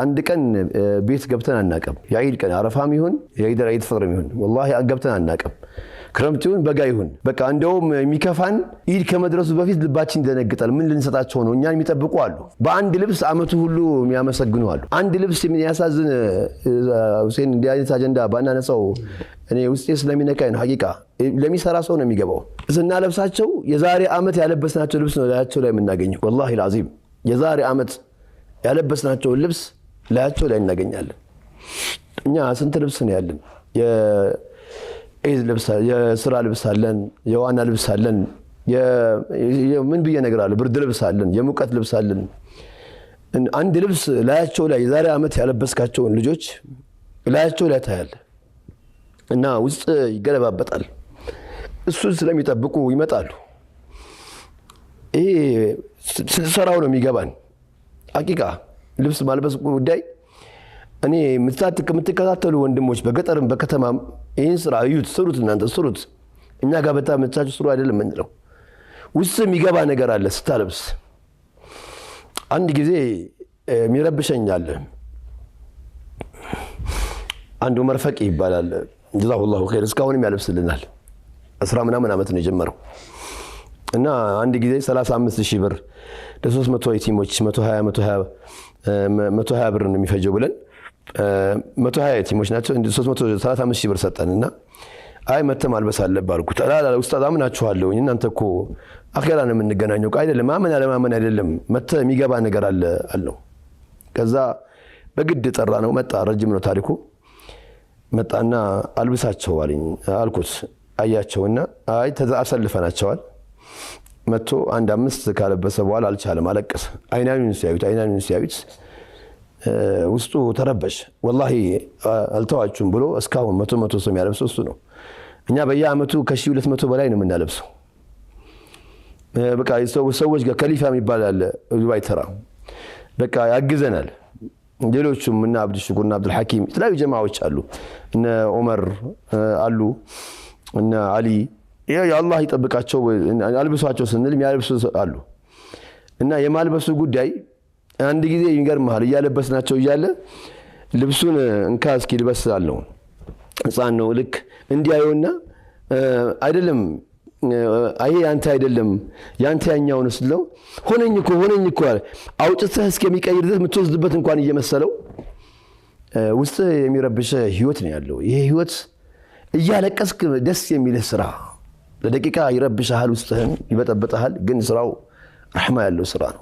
አንድ ቀን ቤት ገብተን አናቀም የዒድ ቀን አረፋም ይሁን የዒድ ፍጥርም ይሁን والله ገብተን አናቀም ክረምት ይሁን በጋ ይሁን በቃ እንደውም የሚከፋን ዒድ ከመድረሱ በፊት ልባችን ይደነግጣል ምን ልንሰጣቸው ነው እኛን የሚጠብቁ አሉ በአንድ ልብስ አመቱ ሁሉ የሚያመሰግኑ አሉ አንድ ልብስ የሚያሳዝን ሁሴን እንዲህ አይነት አጀንዳ ባናነሳው እኔ ውስጤ ስለሚነካኝ ነው ሐቂቃ ለሚሰራ ሰው ነው የሚገባው ስናለብሳቸው የዛሬ አመት ያለበስናቸው ልብስ ነው ላያቸው ላይ የምናገኘው والله العظيم የዛሬ አመት ያለበስናቸው ልብስ ላያቸው ላይ እናገኛለን እኛ ስንት ልብስ ነው ያለን የኢድ ልብስ የስራ ልብስ አለን የዋና ልብስ አለን ምን ብዬ እነግራለሁ ብርድ ልብስ አለን የሙቀት ልብስ አለን አንድ ልብስ ላያቸው ላይ የዛሬ አመት ያለበስካቸውን ልጆች ላያቸው ላይ ታያለ እና ውስጥ ይገለባበጣል እሱ ስለሚጠብቁ ይመጣሉ ይሄ ስራው ነው የሚገባን ሐቂቃ ልብስ ማልበስ ጉዳይ እኔ የምትከታተሉ ወንድሞች በገጠርም በከተማም ይሄን ስራ እዩት ስሩት እናንተ ስሩት እኛ ጋር በጣም መቻችሁ ስሩ አይደለም እንለው ውስጥ የሚገባ ነገር አለ ስታለብስ አንድ ጊዜ የሚረብሸኛል አንዱ መርፈቂ ይባላል ጀዛሁላሁ ኸይር እስካሁንም ያለብስልናል 10 ምናምን አመት ነው የጀመረው እና አንድ ጊዜ 35000 ብር ለ300 የቲሞች 120 ብር ነው የሚፈጀው ብለን 120 የቲሞች ናቸው 335000 ብር ሰጠንና አይ መተም አልበስ አለበት አልኩት አላላ ኡስታዝ አምናችኋለሁ እናንተ እኮ አኺራ ነው የምንገናኘው አይደለም ማመን አለማመን አይደለም መተ የሚገባ ነገር አለ አለው ከዛ በግድ ጠራ ነው መጣ ረጅም ነው ታሪኩ መጣና አልብሳቸው አለኝ አልኩት አያቸውና አይ ተዛአሰልፈናቸዋል መጥቶ አንድ 5 ካለበሰ በኋላ አልቻለም አለቀሰ አይናዩን ሲያዩት ውስጡ ተረበሽ والله አልተዋችሁም ብሎ እስካሁን 100 ሰው የሚያለብሰው እሱ ነው እኛ በየአመቱ ከ1200 በላይ ነው የምናለብሰው በቃ ሰዎች ጋር ከሊፋ የሚባል አለ ዱባይ ተራ በቃ ያግዘናል ሌሎችም እና አብዱ ሽኩርና አብዱል ሐኪም ተላዩ ጀማዓዎች አሉ እነ ዑመር አሉ እና አሊ ያአላህ ይጠብቃቸው አልብሷቸው ስንል የሚያለብሱ አሉ እና የማልበሱ ጉዳይ አንድ ጊዜ ይገርማል ያለበስናቸው ይያለ ልብሱን እንካ እስኪ ልበስላለው ህፃን ነው ልክ እንዲያዩና አይደለም አይ አንተ አይደለም ያንተ ያኛው ነው ስለው ሆነኝ እኮ አውጥተህ እስከሚቀይር ድረስ ምትወስድበት እንኳን እየመሰለው ውስጥ የሚረብሽ ህይወት ነው ያለው ይሄ ህይወት እያለቀስክ ደስ የሚል ስራ ለደቂቃ ይረብሻል ውስጥህን ይበጠበጣል ግን ስራው ረህማ ያለው ስራ ነው